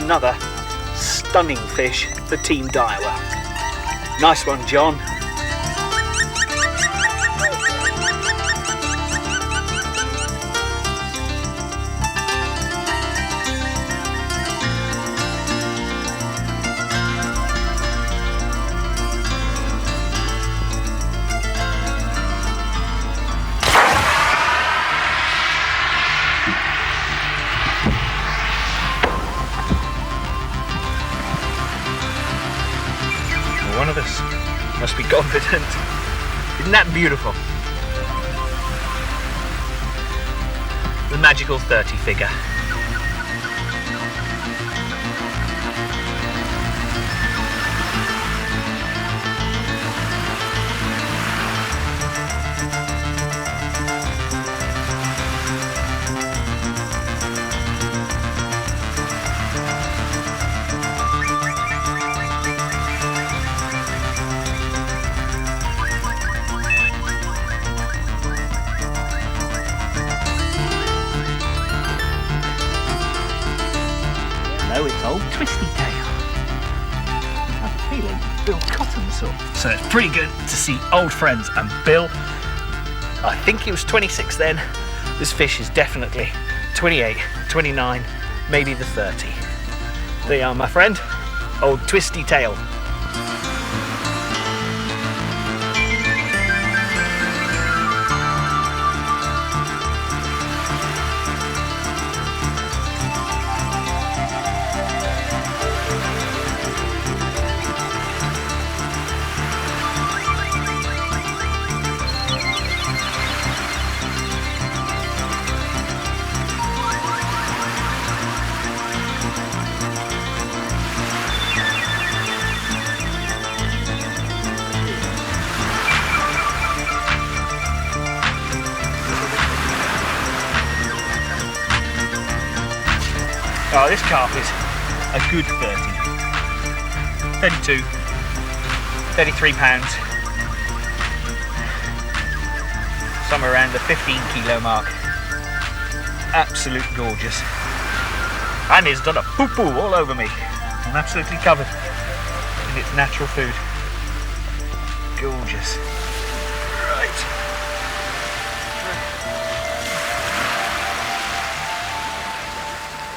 another stunning fish for Team Daiwa. Nice one, John. One of us must be confident. Isn't that beautiful? The magical 30 figure. No, it's old Twisty Tail. I have a feeling Bill Cotham saw. So it's pretty good to see old friends, and Bill, I think he was 26 then. This fish is definitely 28, 29, maybe the 30. There you are, my friend, old Twisty Tail. Oh, this carp is a good 30, 32, 33 pounds, somewhere around the 15 kilo mark. Absolute gorgeous. And it's done a poo-poo all over me. I'm absolutely covered in its natural food. Gorgeous. Right.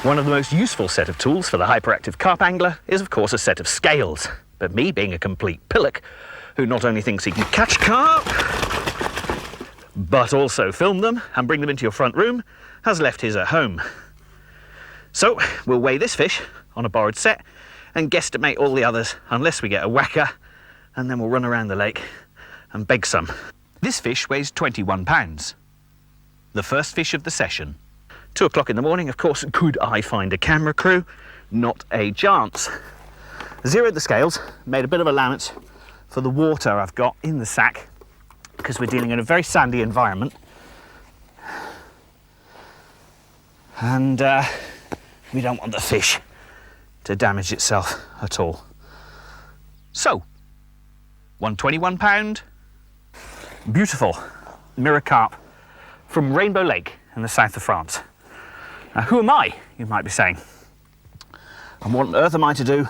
One of the most useful set of tools for the hyperactive carp angler is, of course, a set of scales. But me, being a complete pillock, who not only thinks he can catch carp, but also film them and bring them into your front room, has left his at home. So we'll weigh this fish on a borrowed set and guesstimate all the others unless we get a whacker, and then we'll run around the lake and beg some. This fish weighs 21 pounds. The first fish of the session. 2 o'clock in the morning, of course, could I find a camera crew? Not a chance. Zeroed the scales, made a bit of allowance for the water I've got in the sack, because we're dealing in a very sandy environment. And we don't want the fish to damage itself at all. So, 121 pound, beautiful mirror carp from Rainbow Lake in the south of France. Now, who am I, you might be saying? And what on earth am I to do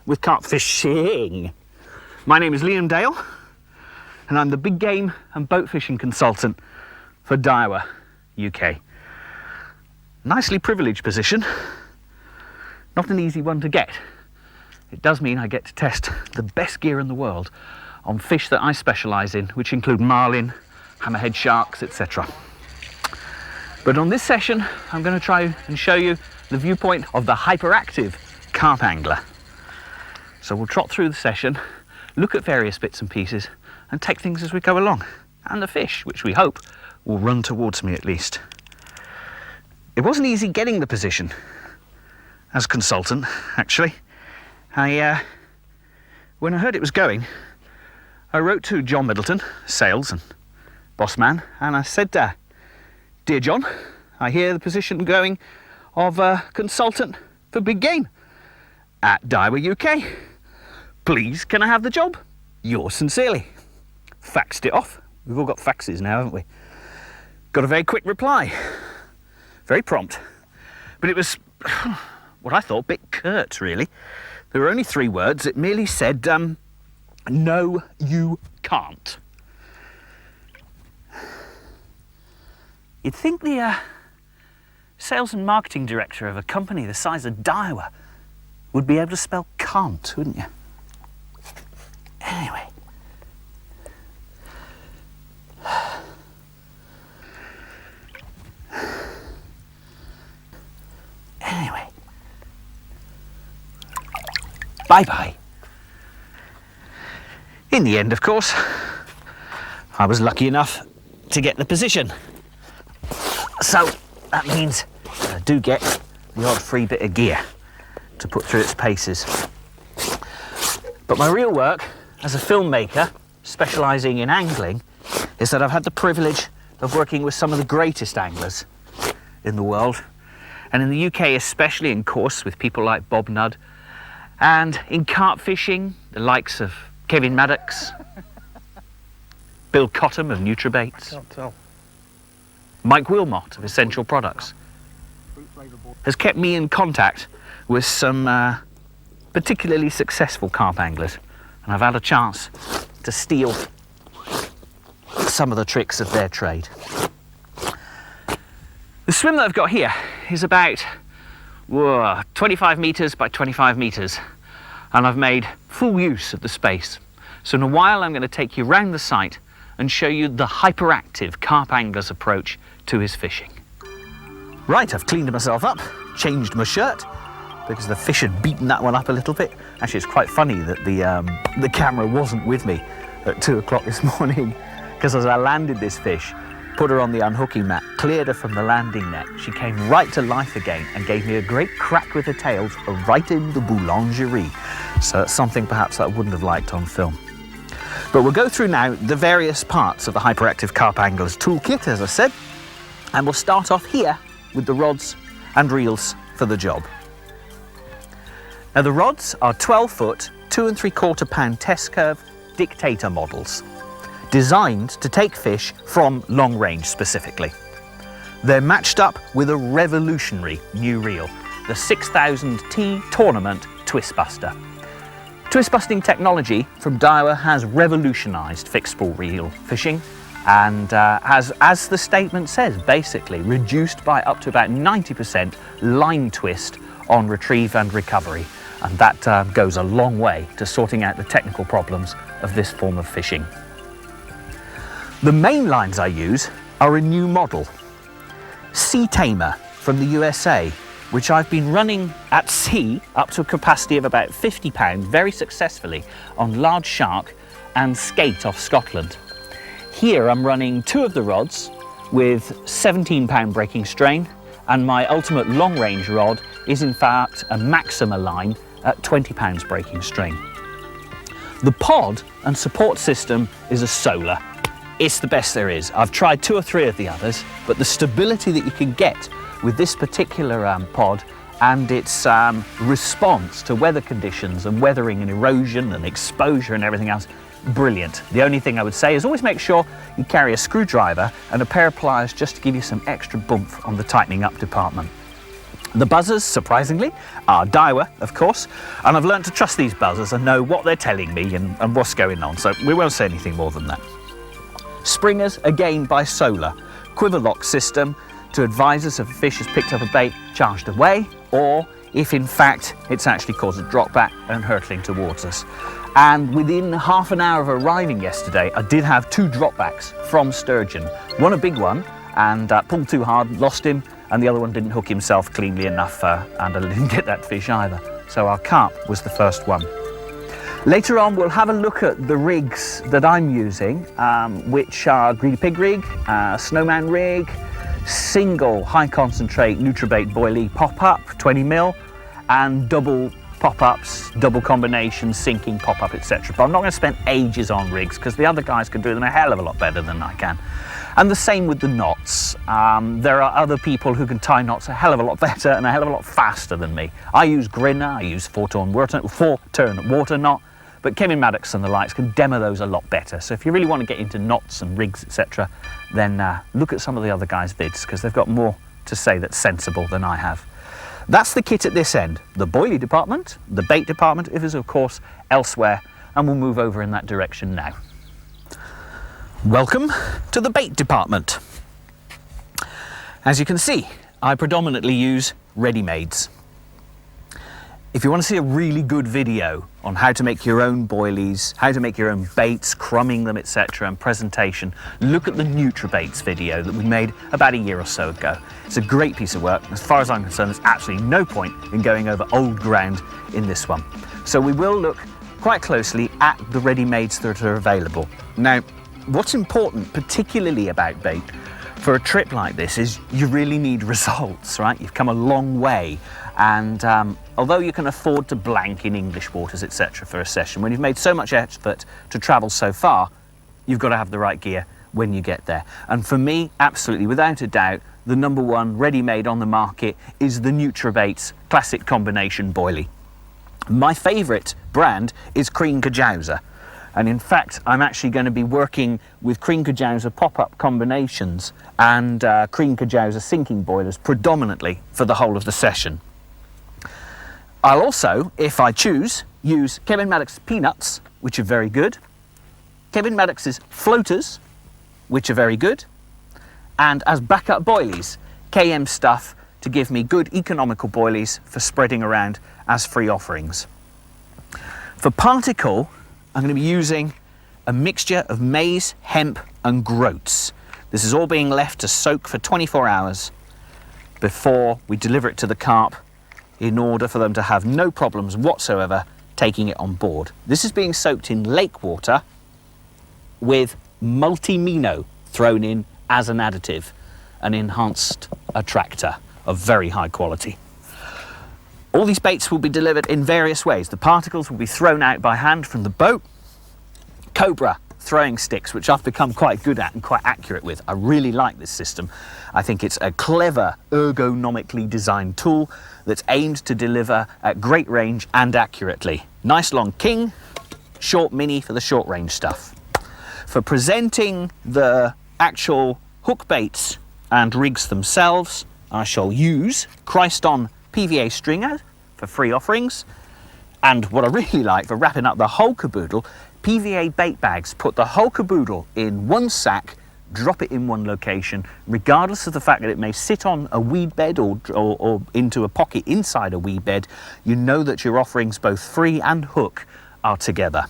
with carp fishing? My name is Liam Dale, and I'm the big game and boat fishing consultant for Daiwa, UK. Nicely privileged position, not an easy one to get. It does mean I get to test the best gear in the world on fish that I specialise in, which include marlin, hammerhead sharks, etc. But on this session, I'm going to try and show you the viewpoint of the hyperactive carp angler. So we'll trot through the session, look at various bits and pieces, and take things as we go along. And the fish, which we hope will run towards me at least. It wasn't easy getting the position as consultant, actually. When I heard it was going, I wrote to John Middleton, sales and boss man, and I said, Dear John, I hear the position going of consultant for big game at Daiwa UK. Please, can I have the job? Yours sincerely. Faxed it off. We've all got faxes now, haven't we? Got a very quick reply. Very prompt. But it was what I thought a bit curt, really. There were only 3 words. It merely said, no, you can't. You'd think the sales and marketing director of a company the size of Daiwa would be able to spell can't, wouldn't you? Anyway. Bye-bye. In the end, of course, I was lucky enough to get the position. So that means I do get the odd free bit of gear to put through its paces. But my real work as a filmmaker, specialising in angling, is that I've had the privilege of working with some of the greatest anglers in the world, and in the UK especially, in course, with people like Bob Nudd, and in carp fishing, the likes of Kevin Maddox, Bill Cotham of Nutribaits, Mike Wilmot of Essential Products, has kept me in contact with some particularly successful carp anglers, and I've had a chance to steal some of the tricks of their trade. The swim that I've got here is about 25 metres by 25 metres, and I've made full use of the space. So in a while I'm going to take you round the site and show you the hyperactive carp angler's approach to his fishing. Right, I've cleaned myself up, changed my shirt, because the fish had beaten that one up a little bit. Actually, it's quite funny that the camera wasn't with me at 2 o'clock this morning, because as I landed this fish, put her on the unhooking mat, cleared her from the landing net, she came right to life again and gave me a great crack with her tails right in the boulangerie. So it's something perhaps that I wouldn't have liked on film. But we'll go through now the various parts of the Hyperactive Carp Angler's toolkit, as I said, and we'll start off here with the rods and reels for the job. Now the rods are 12-foot, 2 3/4 pound test curve dictator models, designed to take fish from long range specifically. They're matched up with a revolutionary new reel, the 6000T Tournament Twist Buster. Twist busting technology from Daiwa has revolutionised fixed spool reel fishing, and has, as the statement says, basically reduced by up to about 90% line twist on retrieve and recovery, and that goes a long way to sorting out the technical problems of this form of fishing. The main lines I use are a new model, Sea Tamer from the USA, which I've been running at sea up to a capacity of about 50 pounds very successfully on large shark and skate off Scotland. Here I'm running 2 of the rods with 17 pound breaking strain, and my ultimate long range rod is in fact a Maxima line at 20 pounds breaking strain. The pod and support system is a Solar. It's the best there is. I've tried 2 or 3 of the others, but the stability that you can get with this particular pod and its response to weather conditions and weathering and erosion and exposure and everything else, brilliant. The only thing I would say is always make sure you carry a screwdriver and a pair of pliers just to give you some extra boomph on the tightening up department. The buzzers, surprisingly, are Daiwa, of course, and I've learned to trust these buzzers and know what they're telling me and what's going on, so we won't say anything more than that. Springers, again by Solar, quiver lock system to advise us if a fish has picked up a bait, charged away, or if in fact it's actually caused a drop back and hurtling towards us. And within half an hour of arriving yesterday, I did have 2 dropbacks from sturgeon. One a big one, and pulled too hard, lost him, and the other one didn't hook himself cleanly enough, and I didn't get that fish either. So our carp was the first one. Later on, we'll have a look at the rigs that I'm using, which are Greedy Pig rig, Snowman rig, single high concentrate Nutribait boilie pop-up, 20mm, and double pop-ups, double combination, sinking pop-up, etc. But I'm not going to spend ages on rigs because the other guys can do them a hell of a lot better than I can. And the same with the knots. There are other people who can tie knots a hell of a lot better and a hell of a lot faster than me. I use Grinner, I use 4-turn water knot, but Kevin Maddox and the likes can demo those a lot better. So if you really want to get into knots and rigs, etc., then look at some of the other guys' vids, because they've got more to say that's sensible than I have. That's the kit at this end. The boilie department, the bait department is of course elsewhere, and we'll move over in that direction now. Welcome to the bait department. As you can see, I predominantly use ready-mades. If you want to see a really good video on how to make your own boilies, how to make your own baits, crumbing them, etc., and presentation, look at the NutriBaits video that we made about a year or so ago. It's a great piece of work. As far as I'm concerned, there's absolutely no point in going over old ground in this one. So we will look quite closely at the ready-mades that are available. Now, what's important, particularly about bait, for a trip like this is you really need results, right? You've come a long way, and although you can afford to blank in English waters, etc., for a session, when you've made so much effort to travel so far, you've got to have the right gear when you get there. And for me, absolutely, without a doubt, the #1 ready-made on the market is the NutriBaits Classic Combination Boilie. My favourite brand is Crean Kajausa. And in fact, I'm actually going to be working with Crean Kajausa pop-up combinations and Crean Kajausa sinking boilers predominantly for the whole of the session. I'll also, if I choose, use Kevin Maddox's Peanuts, which are very good, Kevin Maddox's Floaters, which are very good, and as backup boilies, KM stuff to give me good economical boilies for spreading around as free offerings. For particle, I'm going to be using a mixture of maize, hemp and groats. This is all being left to soak for 24 hours before we deliver it to the carp in order for them to have no problems whatsoever taking it on board. This is being soaked in lake water with multi-mino thrown in as an additive, an enhanced attractor of very high quality. All these baits will be delivered in various ways. The particles will be thrown out by hand from the boat. Cobra throwing sticks, which I've become quite good at and quite accurate with. I really like this system. I think it's a clever, ergonomically designed tool that's aimed to deliver at great range and accurately. Nice long king, short mini for the short range stuff. For presenting the actual hook baits and rigs themselves, I shall use Christ-on PVA stringer for free offerings, and what I really like for wrapping up the whole caboodle, PVA bait bags. Put the whole caboodle in one sack, drop it in one location, regardless of the fact that it may sit on a weed bed or into a pocket inside a weed bed. You know that your offerings, both free and hook, are together.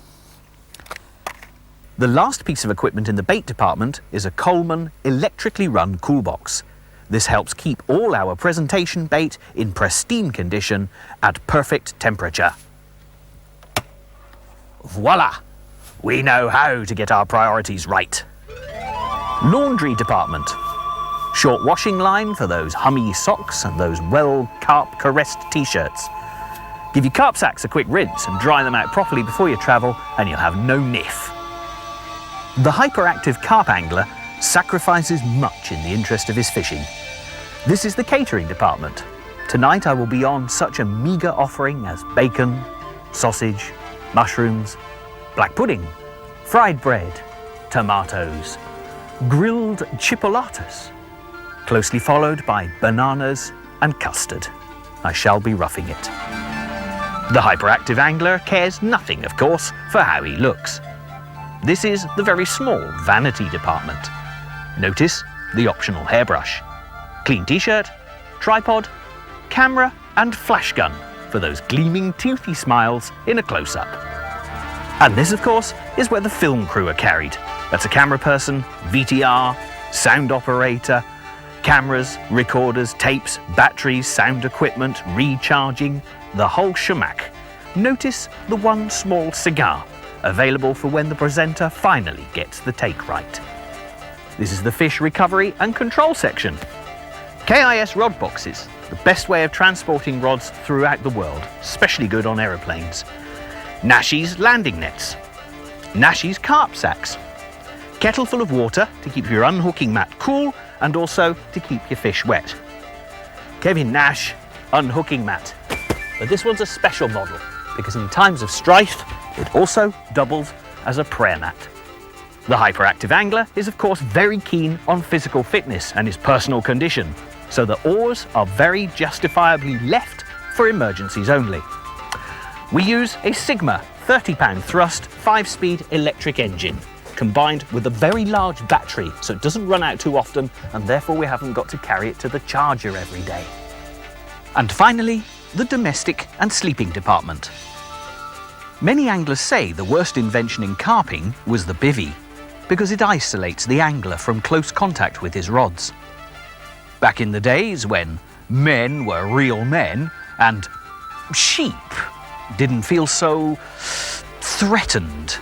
The last piece of equipment in the bait department is a Coleman electrically run cool box. This helps keep all our presentation bait in pristine condition at perfect temperature. Voila! We know how to get our priorities right. Laundry department. Short washing line for those hummy socks and those well carp caressed t-shirts. Give your carp sacks a quick rinse and dry them out properly before you travel, and you'll have no niff. The hyperactive carp angler sacrifices much in the interest of his fishing. This is the catering department. Tonight I will be on such a meagre offering as bacon, sausage, mushrooms, black pudding, fried bread, tomatoes, grilled chipolatas, closely followed by bananas and custard. I shall be roughing it. The hyperactive angler cares nothing, of course, for how he looks. This is the very small vanity department. Notice the optional hairbrush, clean t-shirt, tripod, camera and flash gun for those gleaming toothy smiles in a close-up. And this, of course, is where the film crew are carried. That's a camera person, VTR, sound operator, cameras, recorders, tapes, batteries, sound equipment, recharging, the whole shemak. Notice the one small cigar, available for when the presenter finally gets the take right. This is the fish recovery and control section. KIS rod boxes, the best way of transporting rods throughout the world, especially good on aeroplanes. Nashi's landing nets. Nashi's carp sacks. Kettle full of water to keep your unhooking mat cool and also to keep your fish wet. Kevin Nash unhooking mat. But this one's a special model because in times of strife, it also doubles as a prayer mat. The hyperactive angler is of course very keen on physical fitness and his personal condition. so the oars are very justifiably left for emergencies only. We use a Sigma 30-pound thrust 5-speed electric engine, combined with a very large battery so it doesn't run out too often, and therefore we haven't got to carry it to the charger every day. And finally, the domestic and sleeping department. Many anglers say the worst invention in carping was the bivvy, because it isolates the angler from close contact with his rods. Back in the days when men were real men and sheep didn't feel so threatened,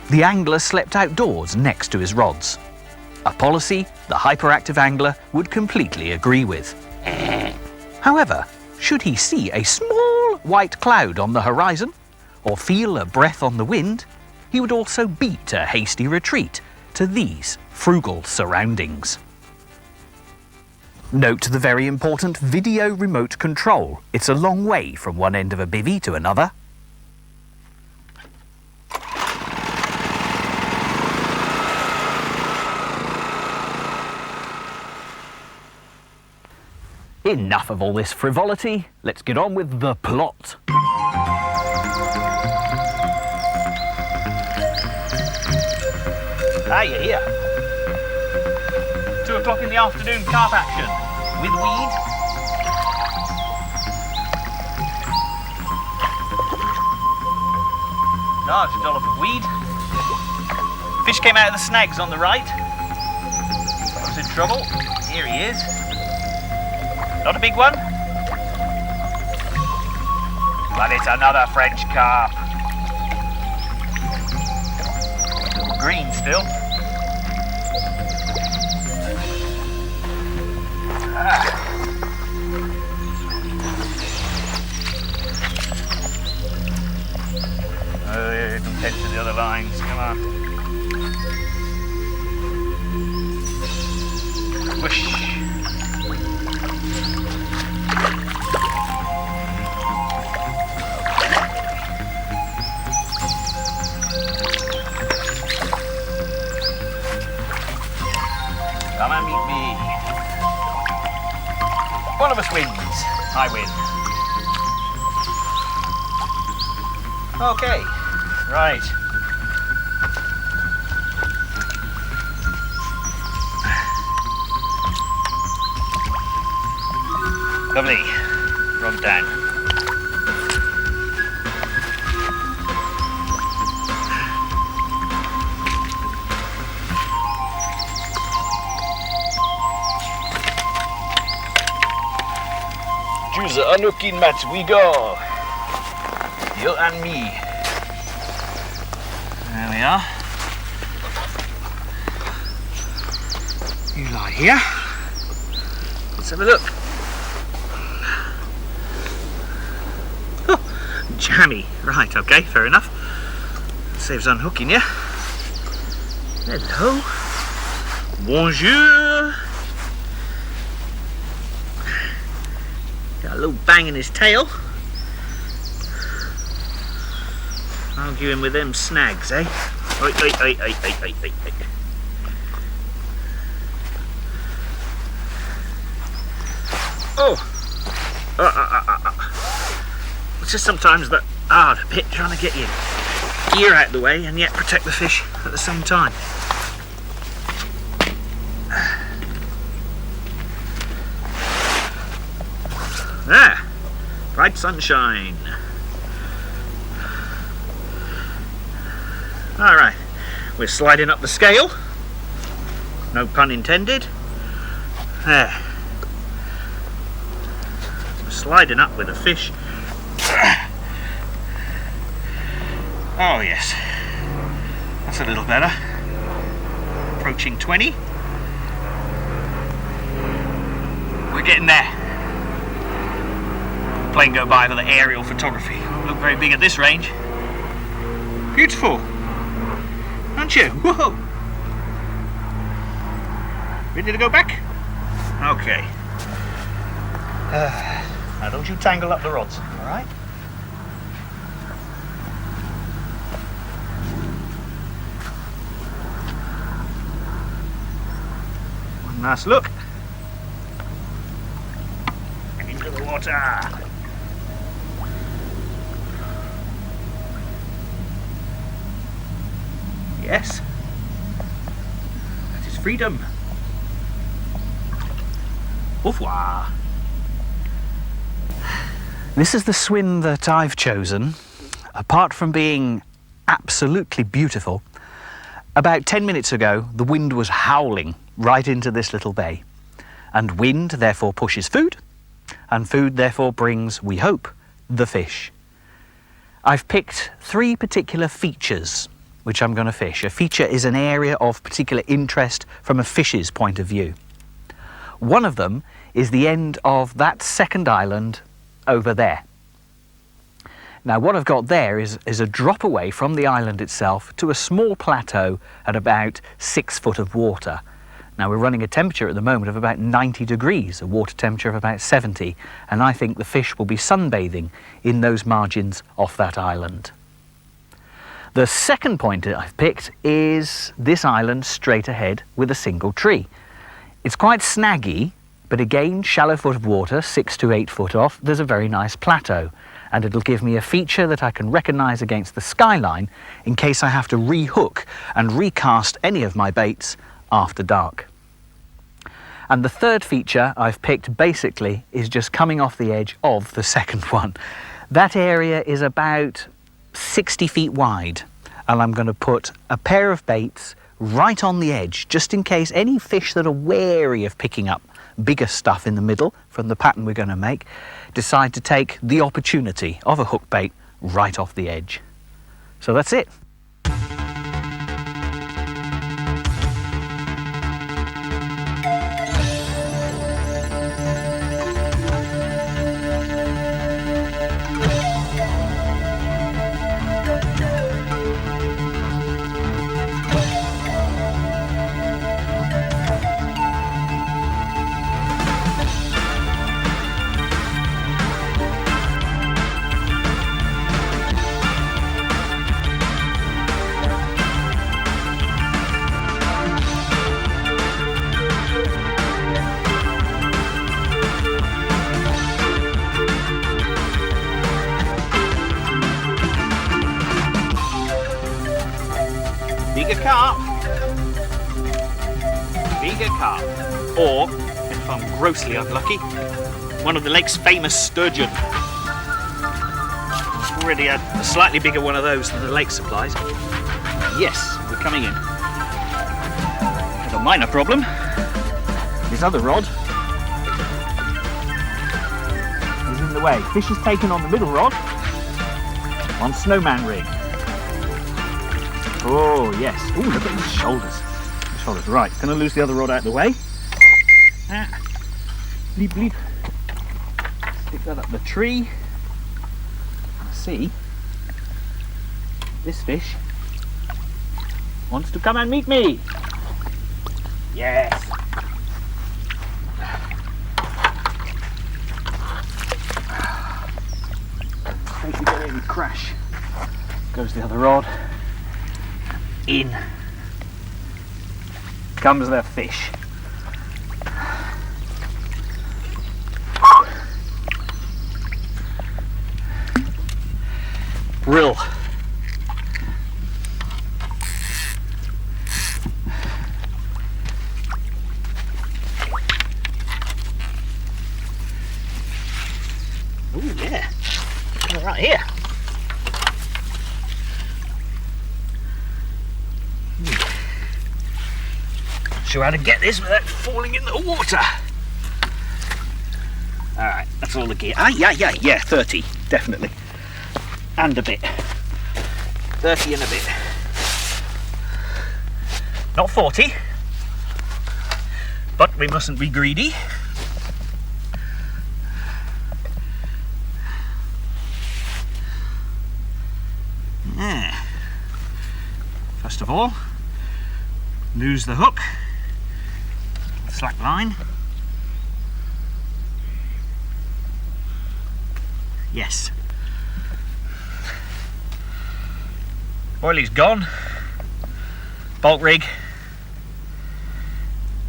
the angler slept outdoors next to his rods. A policy the hyperactive angler would completely agree with. However, should he see a small white cloud on the horizon, or feel a breath on the wind, he would also beat a hasty retreat to these frugal surroundings. Note the very important video remote control. It's a long way from one end of a bivvy to another. Enough of all this frivolity, let's get on with the plot. Ah, you're here. 2 o'clock in the afternoon carp action with weed. Large dollop of weed. Fish came out of the snags on the right. I was in trouble. Here he is. Not a big one, but it's another French carp. Green still. Oh, yeah, don't head to the other lines. Come on. Whoosh. Come and meet me. One of us wins. I win. Okay. Right. Lovely. Rod down. Choose the unhooking mat, we go. You and me. There we are. You lie here. Let's have a look. Oh, jammy. Right, okay, fair enough. Saves unhooking you. Hello. Bonjour. Got a little bang in his tail. Arguing with them snags, eh? Oi, oi, oi, oi, oi, oi, oi, oi. Oh! It's just sometimes that hard bit trying to get your gear out of the way and yet protect the fish at the same time. There! Bright sunshine. Alright, we're sliding up the scale. No pun intended. There. We're sliding up with a fish. Oh yes. That's a little better. Approaching 20. We're getting there. Plane go by for the aerial photography. Won't look very big at this range. Beautiful. Aren't you? Whoa! Ready to go back? Okay. Now don't you tangle up the rods, alright? One last look. water. Yes, that is freedom. Au revoir. This is the swim that I've chosen. Apart from being absolutely beautiful, about 10 minutes ago the wind was howling right into this little bay. And wind therefore pushes food, and food therefore brings, we hope, the fish. I've picked 3 particular features which I'm going to fish. A feature is an area of particular interest from a fish's point of view. One of them is the end of that second island over there. Now what I've got there is a drop away from the island itself to a small plateau at about 6 foot of water. Now we're running a temperature at the moment of about 90 degrees, a water temperature of about 70, and I think the fish will be sunbathing in those margins off that island. The second point that I've picked is this island straight ahead with a single tree. It's quite snaggy, but again, shallow foot of water, 6 to 8 foot off, there's a very nice plateau. And it'll give me a feature that I can recognise against the skyline in case I have to rehook and recast any of my baits after dark. And the third feature I've picked basically is just coming off the edge of the second one. That area is about 60 feet wide, and I'm going to put a pair of baits right on the edge just in case any fish that are wary of picking up bigger stuff in the middle from the pattern we're going to make decide to take the opportunity of a hook bait right off the edge. So that's it. Bigger carp. Bigger carp. Or, if I'm grossly unlucky, one of the lake's famous sturgeon. I've already had a slightly bigger one of those than the lake supplies. Yes, we're coming in. Have a minor problem. This other rod is in the way. Fish is taken on the middle rod on snowman rig. Oh, yes. Oh, look at his shoulders. The shoulders. Right, gonna lose the other rod out of the way. Bleep, bleep. Stick that up the tree. See, this fish wants to come and meet me. Yes. In case we get any crash, goes the other rod. In comes the fish. Brill. Oh yeah, right here. Sure how to get this without falling in the water. Alright, that's all the gear. Yeah, 30, definitely. And a bit. 30 and a bit. Not 40. But we mustn't be greedy. Yeah. First of all, lose the hook. Slack line. Yes. Oilie's gone. Bolt rig.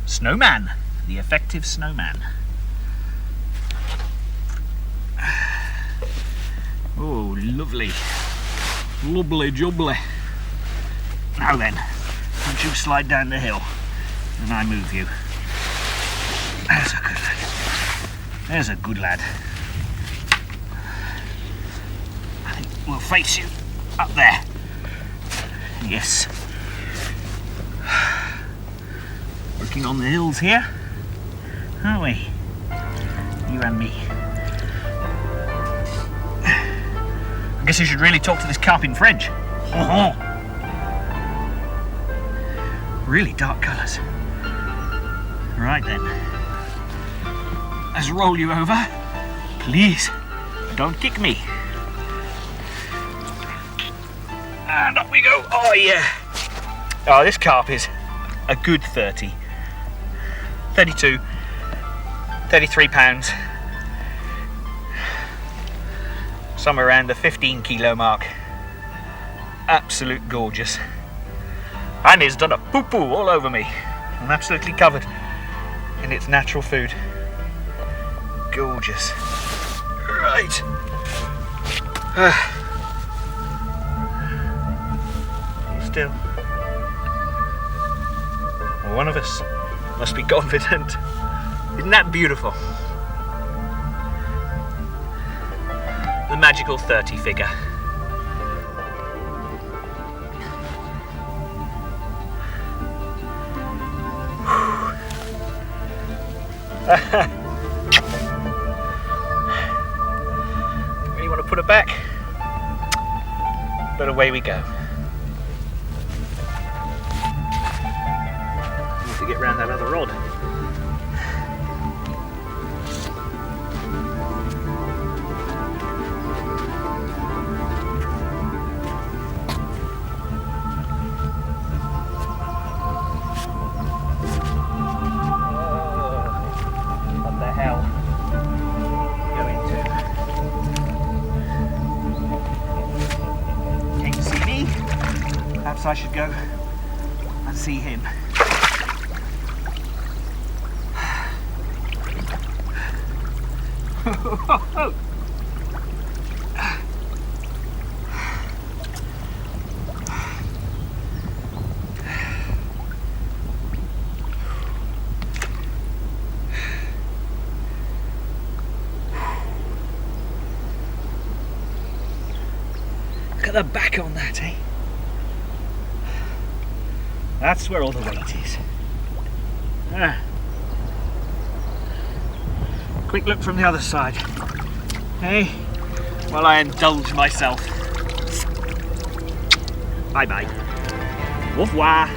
Snowman. The effective snowman. Oh, lovely. Lovely jubbly. Now then, don't you slide down the hill and I move you. There's a good lad. There's a good lad. I think we'll face you up there. Yes. Working on the hills here, aren't we? You and me. I guess you should really talk to this carp in French. Really dark colours. Right then. Let's roll you over. Please, don't kick me. And up we go. Oh yeah. Oh, this carp is a good 30. 32, 33 pounds. Somewhere around the 15 kilo mark. Absolute gorgeous. And it's done a poo-poo all over me. I'm absolutely covered in its natural food. Gorgeous. Right. Still. Well, one of us must be confident. Isn't that beautiful? The magical 30 figure. Really want to put it back, but away we go. Need to get round that other rod. I should go and see him. Look at the back on that, eh? That's where all the weight is. Quick look from the other side. Hey, while I indulge myself. Bye bye. Au revoir.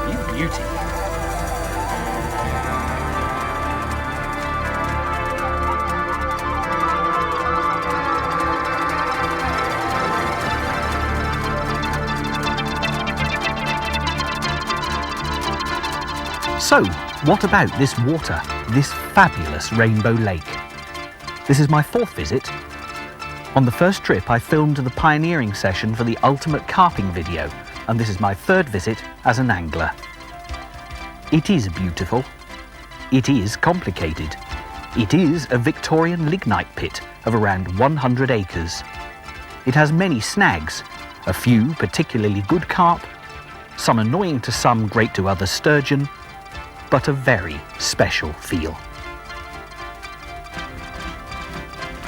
You beauty. So, what about this water, this fabulous rainbow lake? This is my 4th visit. On the first trip I filmed the pioneering session for the ultimate carping video, and this is my 3rd visit as an angler. It is beautiful. It is complicated. It is a Victorian lignite pit of around 100 acres. It has many snags, a few particularly good carp, some annoying to some, great to others sturgeon, but a very special feel.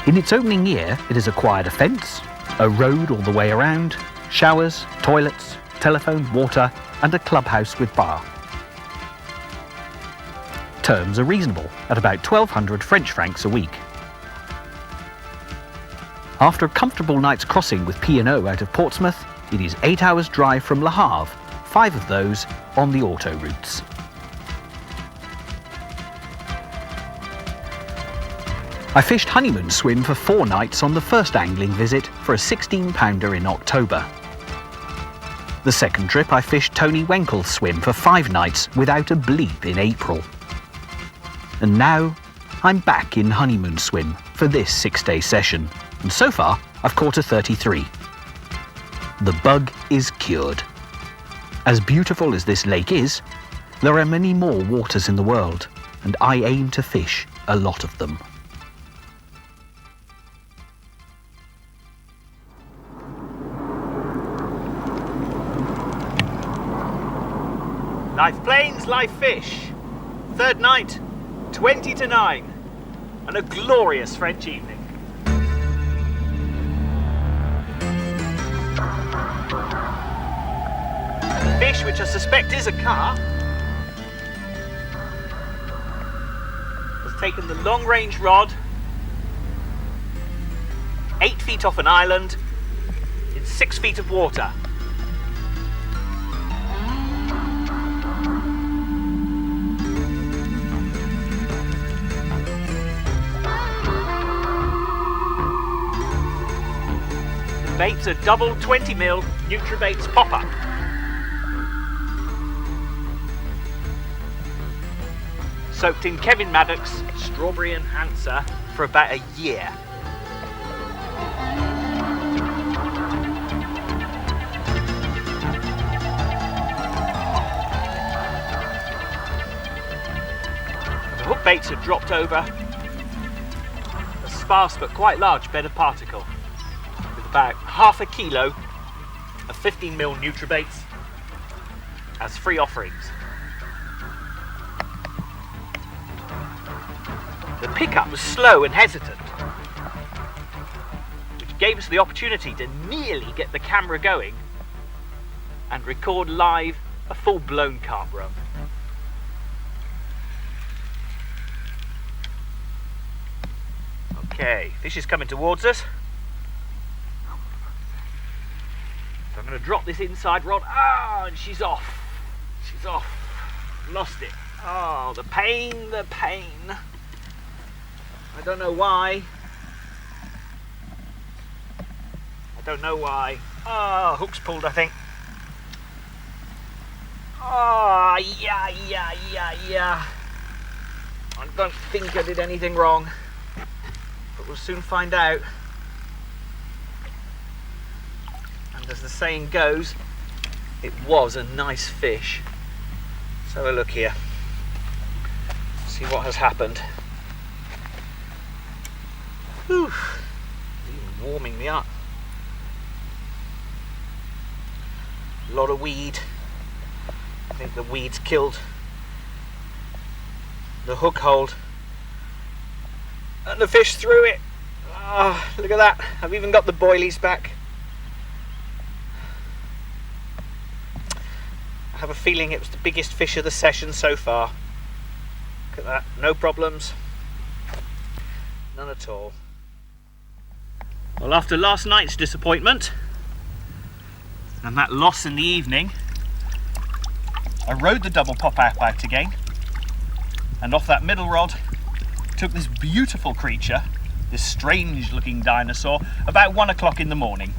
In its opening year, it has acquired a fence, a road all the way around, showers, toilets, telephone, water, and a clubhouse with bar. Terms are reasonable, at about 1,200 French francs a week. After a comfortable night's crossing with P&O out of Portsmouth, it is 8 hours drive from Le Havre, 5 of those on the auto routes. I fished honeymoon swim for 4 nights on the first angling visit for a 16-pounder in October. The second trip I fished Tony Wenkel's swim for 5 nights without a bleep in April. And now I'm back in honeymoon swim for this 6-day session, and so far I've caught a 33. the bug is cured. As beautiful as this lake is, there are many more waters in the world, and I aim to fish a lot of them. Live planes, live fish. Third night, 20 to 9, and a glorious French evening. The fish, which I suspect is a carp, has taken the long-range rod 8 feet off an island in 6 feet of water. Bait's a double 20mm Nutribaits pop-up. Soaked in Kevin Maddock's Strawberry Enhancer for about a year. The hook baits had dropped over a sparse but quite large bed of particle, about half a kilo of 15mm Nutribaits as free offerings. The pickup was slow and hesitant, which gave us the opportunity to nearly get the camera going and record live a full-blown carp run. Okay, fish is coming towards us. I'm going to drop this inside rod. Ah, and she's off. She's off. Lost it. Oh, the pain, the pain. I don't know why. I don't know why. Oh, hook's pulled, I think. Oh, yeah. I don't think I did anything wrong, but we'll soon find out. And as the saying goes, it was a nice fish. Let's have a look here. See what has happened. Whew. It's even warming me up. A lot of weed. I think the weeds killed the hook hold. And the fish threw it. Ah, look at that. I've even got the boilies back. I have a feeling it was the biggest fish of the session so far. Look at that, no problems. None at all. Well, after last night's disappointment and that loss in the evening, I rode the double pop-up out again, and off that middle rod took this beautiful creature, this strange looking dinosaur, about 1 o'clock in the morning.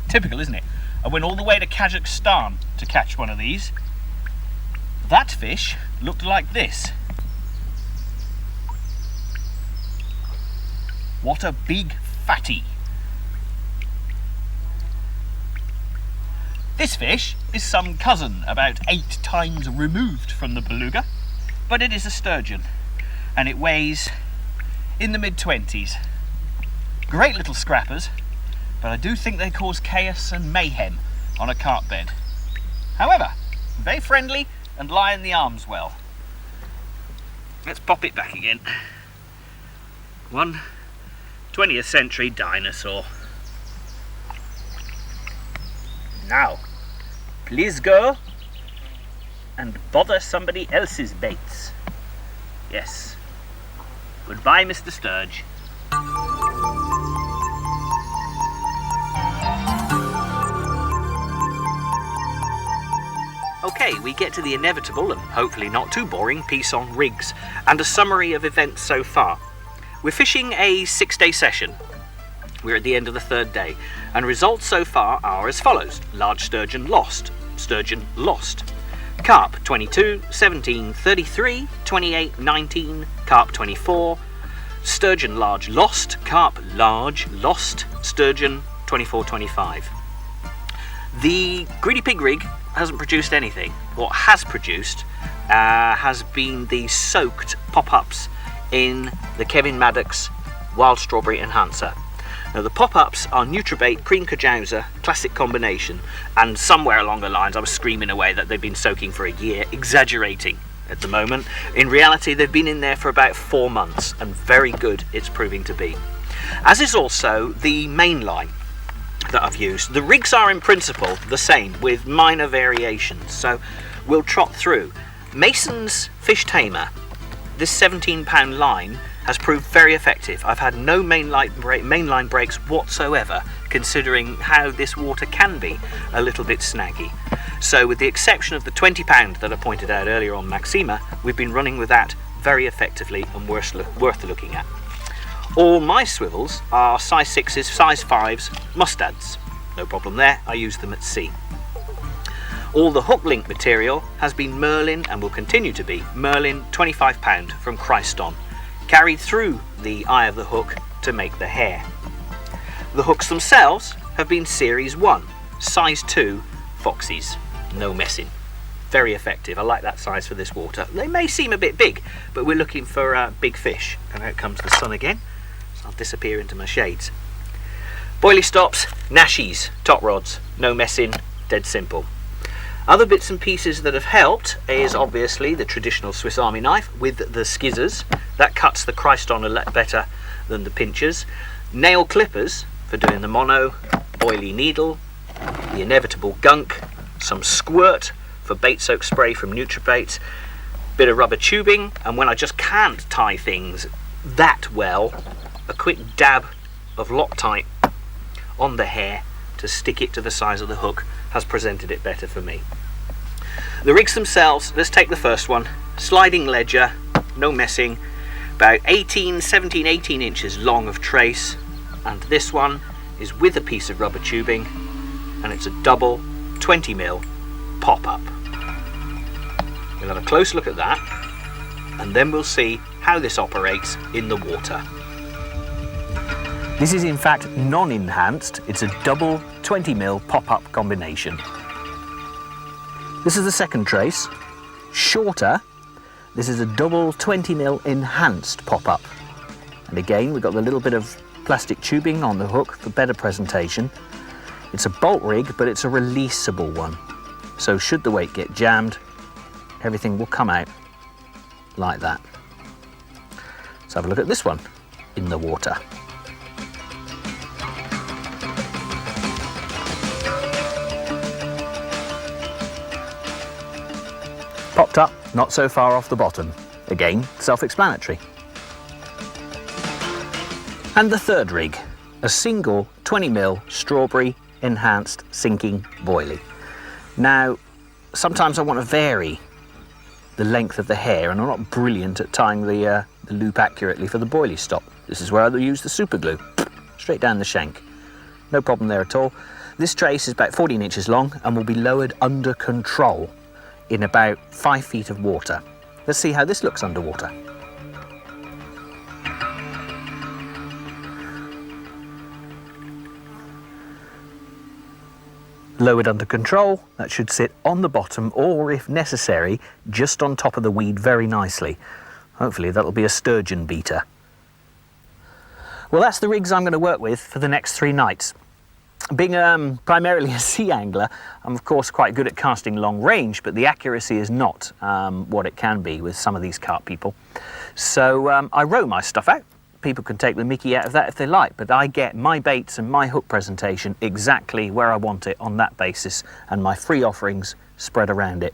Typical, isn't it? I went all the way to Kazakhstan to catch one of these. That fish looked like this. What a big fatty. This fish is some cousin about 8 times removed from the beluga, but it is a sturgeon, and it weighs in the mid-20s. Great little scrappers, but I do think they cause chaos and mayhem on a carp bed. However, very friendly and lie in the arms well. Let's pop it back again. One 20th century dinosaur. Now, please go and bother somebody else's baits. Yes. Goodbye, Mr. Sturge. Okay, we get to the inevitable and hopefully not too boring piece on rigs and a summary of events so far. We're fishing a 6-day session. We're at the end of the 3rd day, and results so far are as follows. Large sturgeon lost. Sturgeon lost. Carp 22, 17, 33, 28, 19, carp 24. Sturgeon large lost. Carp large lost. Sturgeon 24, 25. The Greedy Pig rig hasn't produced anything. What has produced has been the soaked pop-ups in the Kevin Maddox Wild Strawberry Enhancer. Now the pop-ups are Nutribate, Cream Kajausa, classic combination, and somewhere along the lines I was screaming away that they've been soaking for a year, exaggerating at the moment. In reality they've been in there for about 4 months, and very good it's proving to be. As is also the main line that I've used. The rigs are in principle the same with minor variations, so we'll trot through. Mason's Fish Tamer, this 17-pound line, has proved very effective. I've had no mainline breaks whatsoever, considering how this water can be a little bit snaggy. So with the exception of the 20-pound that I pointed out earlier on Maxima, we've been running with that very effectively and worth looking at. All my swivels are size 6s, size 5s, mustads. No problem there, I use them at sea. All the hook link material has been Merlin, and will continue to be Merlin 25-pound from Christon, carried through the eye of the hook to make the hair. The hooks themselves have been Series 1, size 2 Foxies, no messing. Very effective, I like that size for this water. They may seem a bit big, but we're looking for big fish. And out comes the sun again, so I'll disappear into my shades. Boilie stops, Nashies, top rods, no messing, dead simple. Other bits and pieces that have helped is obviously the traditional Swiss Army knife with the skizzers. That cuts the Christon a lot better than the pinchers. Nail clippers for doing the mono, oily needle, the inevitable gunk, some squirt for bait soak spray from Nutribait, bit of rubber tubing, and when I just can't tie things that well, a quick dab of Loctite on the hair to stick it to the size of the hook has presented it better for me. The rigs themselves, let's take the first one, sliding ledger, no messing, about 17, 18 inches long of trace, and this one is with a piece of rubber tubing, and it's a double 20mm pop-up. We'll have a close look at that, and then we'll see how this operates in the water. This is in fact non-enhanced, it's a double 20mm pop-up combination. This is the second trace, shorter. This is a double 20mm enhanced pop-up. And again, we've got the little bit of plastic tubing on the hook for better presentation. It's a bolt rig, but it's a releasable one. So should the weight get jammed, everything will come out like that. Let's have a look at this one in the water. Popped up, not so far off the bottom. Again, self-explanatory. And the third rig, a single 20mm strawberry enhanced sinking boilie. Now, sometimes I want to vary the length of the hair, and I'm not brilliant at tying the loop accurately for the boilie stop. This is where I use the super glue, straight down the shank. No problem there at all. This trace is about 14 inches long and will be lowered under control in about 5 feet of water. Let's see how this looks underwater. Lowered under control, that should sit on the bottom, or if necessary, just on top of the weed very nicely. Hopefully that'll be a sturgeon beater. Well, that's the rigs I'm going to work with for the next 3 nights. Being primarily a sea angler, I'm of course quite good at casting long range, but the accuracy is not what it can be with some of these carp people. So I row my stuff out. People can take the mickey out of that if they like, but I get my baits and my hook presentation exactly where I want it on that basis, and my free offerings spread around it.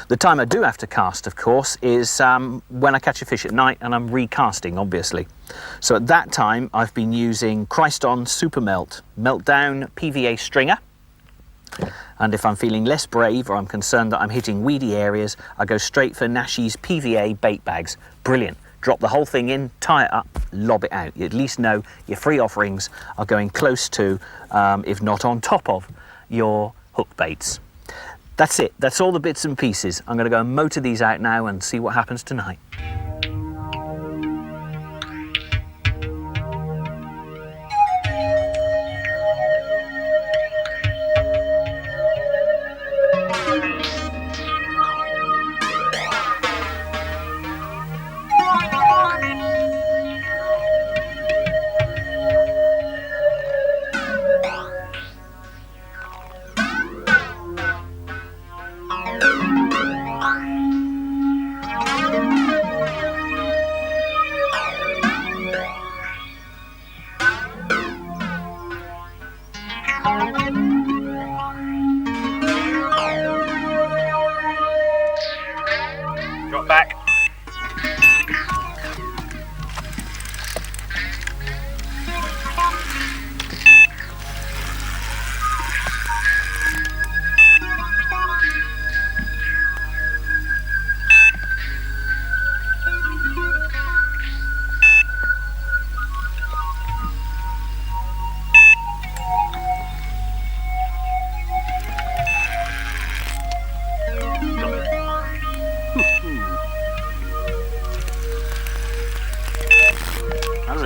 The time I do have to cast, of course, is when I catch a fish at night and I'm recasting, obviously. So at that time, I've been using Christon Super Meltdown PVA stringer. And if I'm feeling less brave, or I'm concerned that I'm hitting weedy areas, I go straight for Nashi's PVA bait bags. Brilliant. Drop the whole thing in, tie it up, lob it out. You at least know your free offerings are going close to, if not on top of, your hook baits. That's it. That's all the bits and pieces. I'm going to go and motor these out now and see what happens tonight.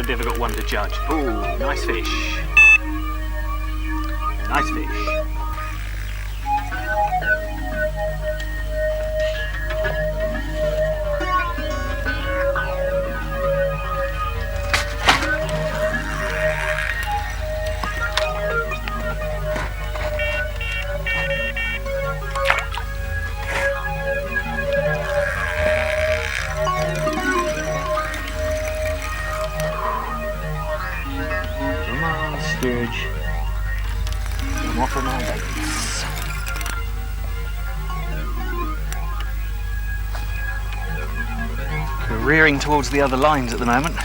difficult one to judge. Ooh, nice fish. Nice fish. Sturge. Come off of my baits. Careering towards the other lines at the moment.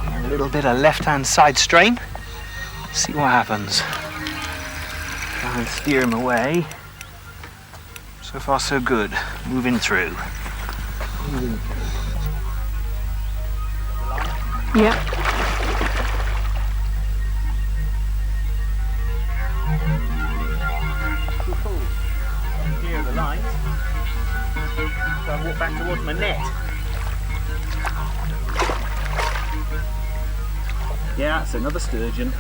A little bit of left-hand side strain. See what happens. Try and steer him away. So far so good. Moving through. Yeah. Near the lines, so I walk back towards my net. Yeah, it's another sturgeon.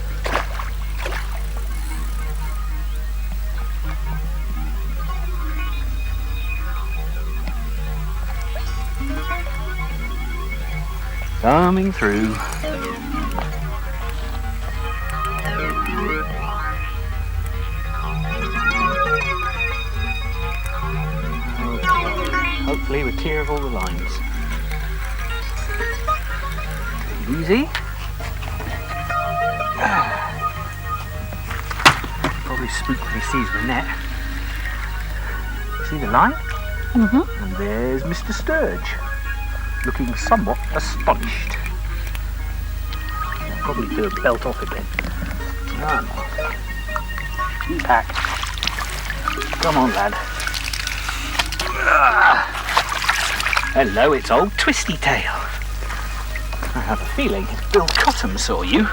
Coming through. Hopefully we're clear of all the lines. Easy. Probably spooked when he sees the net. See the line? Mm-hmm. And there's Mr. Sturge, looking somewhat astonished. I'll probably do a belt off again. Ah, no. He's hacked. Come on, lad. Hello, it's old Twisty Tail. I have a feeling Bill Cotham saw you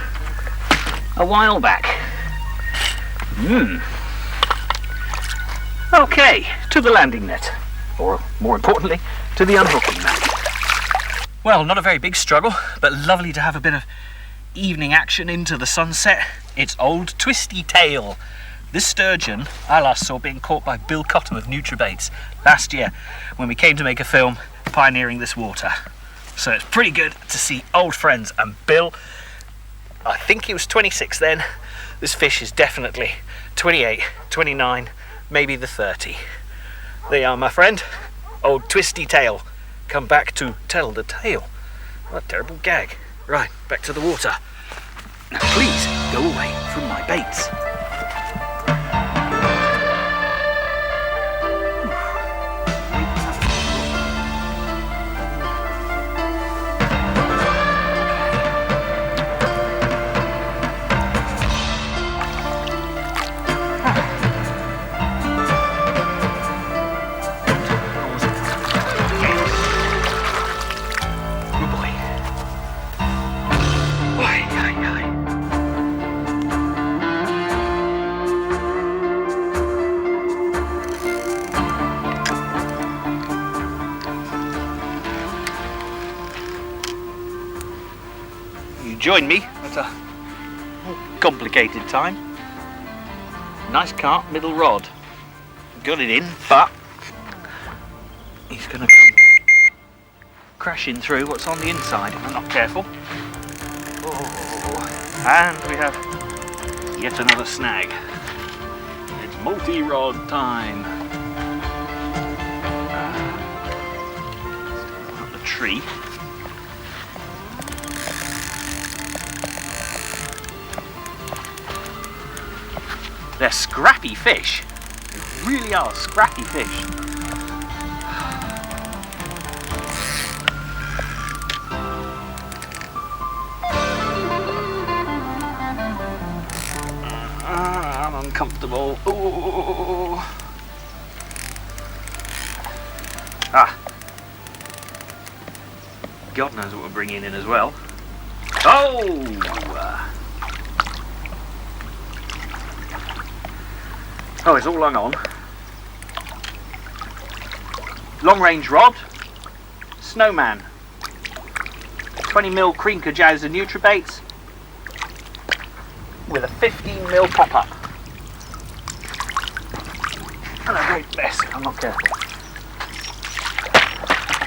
a while back. Okay, to the landing net. Or, more importantly, to the unhooking net. Well, not a very big struggle, but lovely to have a bit of evening action into the sunset. It's old Twisty Tail. This sturgeon I last saw being caught by Bill Cotham of Nutribaits last year when we came to make a film pioneering this water. So it's pretty good to see old friends, and Bill, I think he was 26 then. This fish is definitely 28, 29, maybe the 30. There you are, my friend. Old Twisty Tail. Come back to tell the tale. What a terrible gag. Right, back to the water. Now please go away from my baits. Join me at a complicated time. Nice carp, middle rod. Got it in, but he's going to come crashing through what's on the inside if I'm not careful. Oh, and we have yet another snag. It's multi-rod time. Up the tree. They're scrappy fish. They really are scrappy fish. I'm uncomfortable. Ooh. Ah. God knows what we're bringing in as well. Oh! Oh, it's all hung on. Long range rod, snowman. 20mm cream Kajauza Nutribaits with a 15mm pop-up. And a great mess if I'm not careful.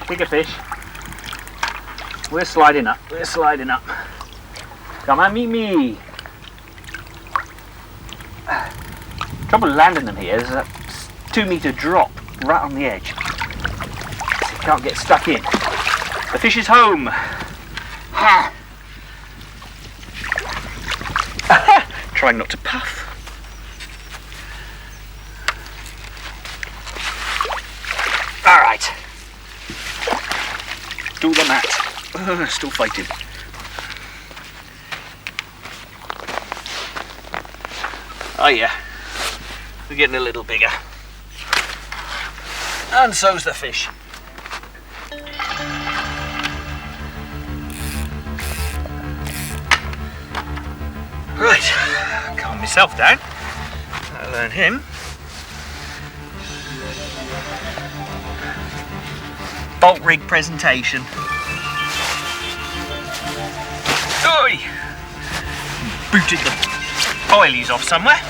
Bigger fish. We're sliding up, we're sliding up. Come on, me. Trouble landing them here is a 2-metre drop right on the edge. You can't get stuck in. The fish is home. Ha! Trying not to puff. All right. Do the mat. Still fighting. Oh yeah, we're getting a little bigger. And so's the fish. Right, calm myself down. I'll learn him. Bolt rig presentation. Oi! Booted the boilies off somewhere.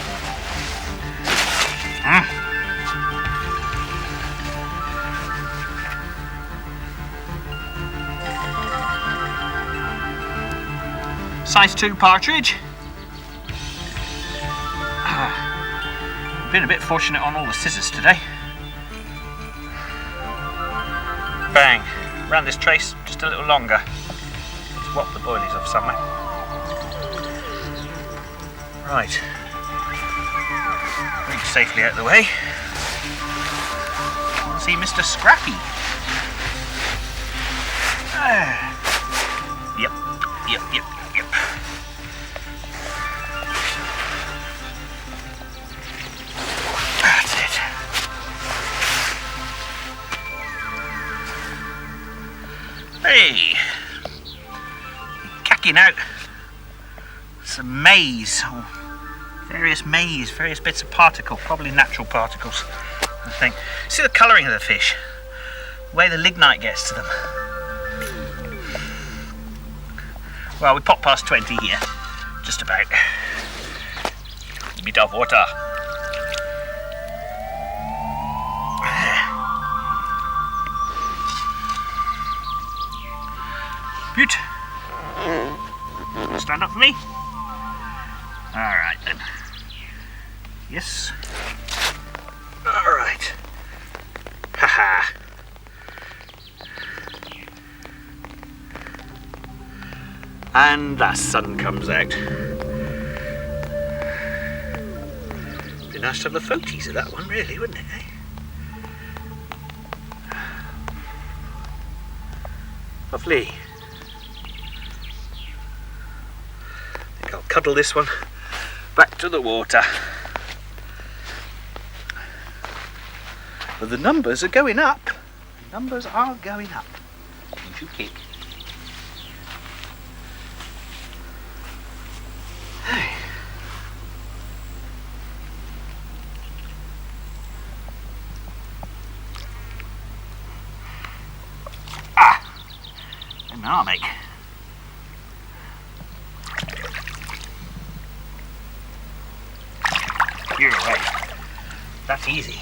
Size 2 partridge. Been a bit fortunate on all the scissors today. Bang! Ran this trace just a little longer. Swap the boilies off somewhere. Right. Rig safely out of the way. See Mr. Scrappy. Yep. That's it. Hey! Cacking out some maize, or various bits of particle, probably natural particles, I think. See the colouring of the fish, the way the lignite gets to them. Well, we popped past 20 here, just about. A bit of water. Beaut. Stand up for me. Alright then. Yes. Alright. Haha. And the sun comes out. Be nice to have the photos of that one, really, wouldn't it, eh? Lovely. I think I'll cuddle this one back to the water. But the numbers are going up. The numbers are going up. Don't you kick. Make. You're away. That's easy.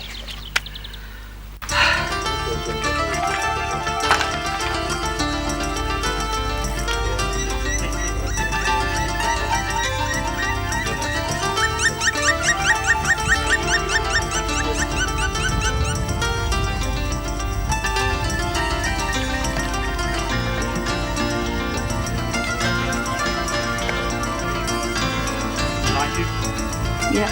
Yeah.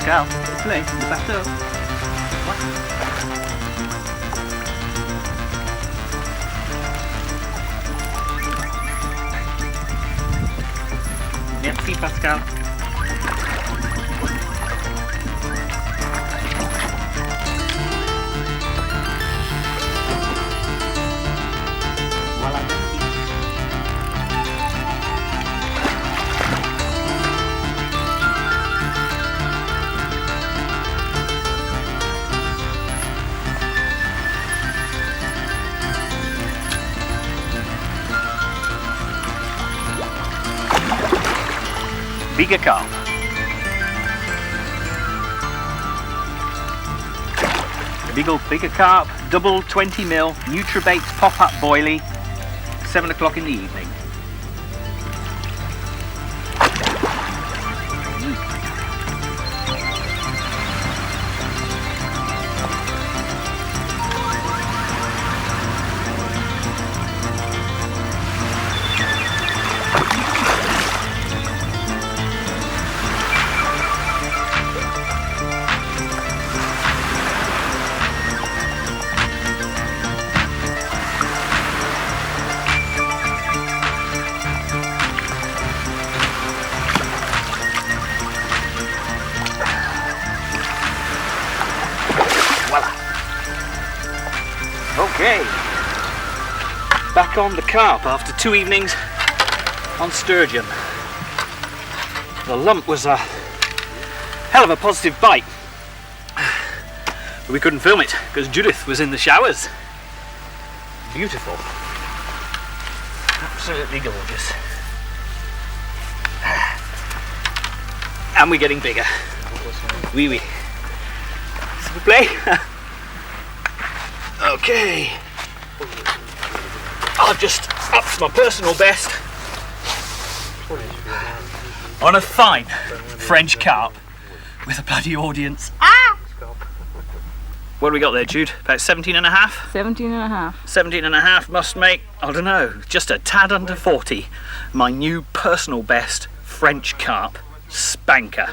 Pascal, play the bateau. What? Merci, Pascal. Voilà, merci. Bigger carp. Bigger carp, double 20mm, Nutribait pop-up boilie, 7 o'clock in the evening. Okay, back on the carp after 2 evenings on sturgeon. The lump was a hell of a positive bite, but we couldn't film it because Judith was in the showers. Beautiful, absolutely gorgeous, and we're getting bigger. Oui, oui. S'il vous plaît. Okay, I've just upped my personal best on a fine French carp with a bloody audience. Ah! What do we got there, Jude? About 17 and a half? 17 and a half. 17 and a half must make, I don't know, just a tad under 40. My new personal best French carp spanker.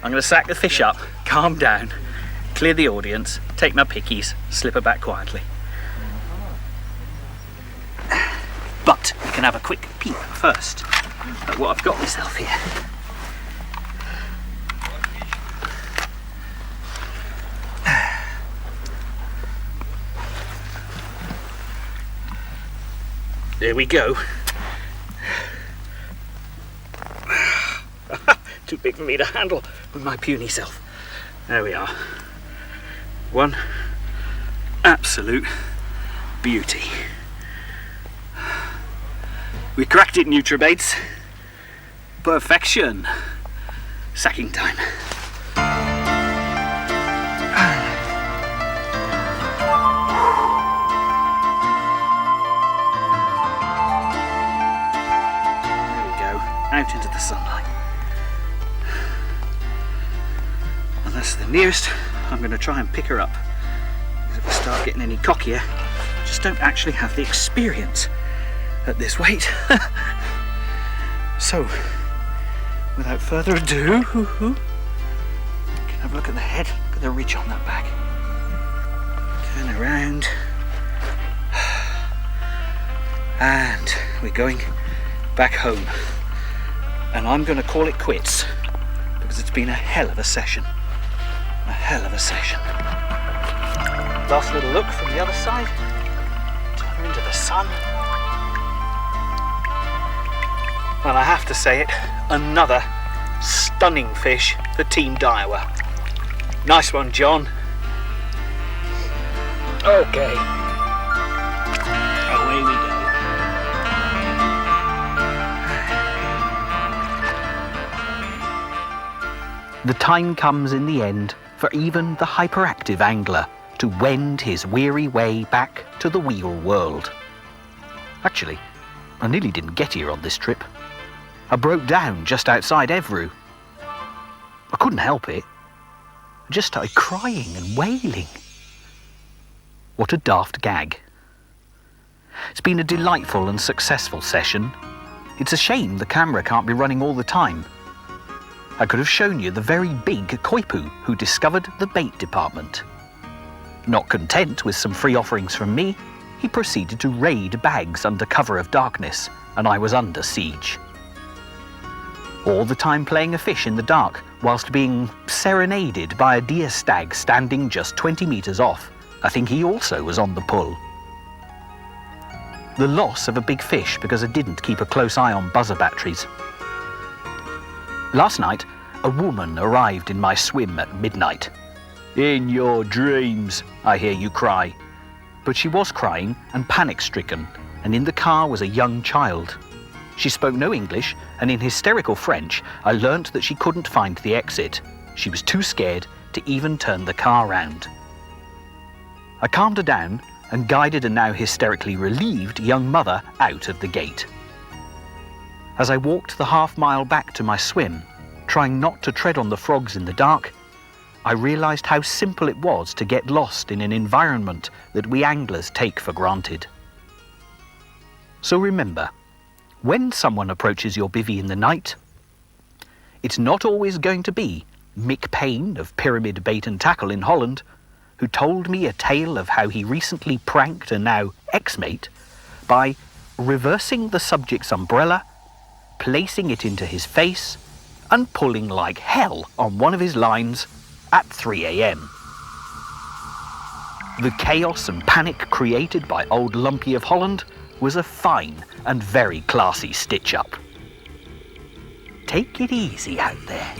I'm going to sack the fish up, calm down, clear the audience, take my pickies, slip her back quietly. But we can have a quick peep first at what I've got myself here. There we go. Too big for me to handle with my puny self. There we are. One absolute beauty. We cracked it, Nutribaits. Perfection. Sacking time. There we go, out into the sunlight. And that's the nearest I'm going to try and pick her up. Because if I start getting any cockier, I just don't actually have the experience at this weight. So, without further ado, you can have a look at the head, look at the ridge on that back. Turn around. And we're going back home. And I'm going to call it quits, because it's been a hell of a session. A hell of a session. Last little look from the other side. Turn her into the sun. And I have to say it, another stunning fish for Team Daiwa. Nice one, John. Okay. Away we go. The time comes in the end for even the hyperactive angler to wend his weary way back to the wheel world. Actually, I nearly didn't get here on this trip. I broke down just outside Evreux. I couldn't help it. I just started crying and wailing. What a daft gag. It's been a delightful and successful session. It's a shame the camera can't be running all the time. I could have shown you the very big Koipu who discovered the bait department. Not content with some free offerings from me, he proceeded to raid bags under cover of darkness, and I was under siege. all the time playing a fish in the dark whilst being serenaded by a deer stag standing just 20 metres off. I think he also was on the pull. The loss of a big fish because I didn't keep a close eye on buzzer batteries. Last night, a woman arrived in my swim at midnight. "In your dreams," I hear you cry. But she was crying and panic-stricken, and in the car was a young child. She spoke no English, and in hysterical French, I learnt that she couldn't find the exit. She was too scared to even turn the car round. I calmed her down and guided a now hysterically relieved young mother out of the gate. As I walked the half-mile back to my swim, trying not to tread on the frogs in the dark, I realised how simple it was to get lost in an environment that we anglers take for granted. So remember, when someone approaches your bivvy in the night, it's not always going to be Mick Payne of Pyramid Bait and Tackle in Holland, who told me a tale of how he recently pranked a now ex-mate by reversing the subject's umbrella, placing it into his face, and pulling like hell on one of his lines at 3 a.m. The chaos and panic created by old Lumpy of Holland was a fine and very classy stitch-up. Take it easy out there.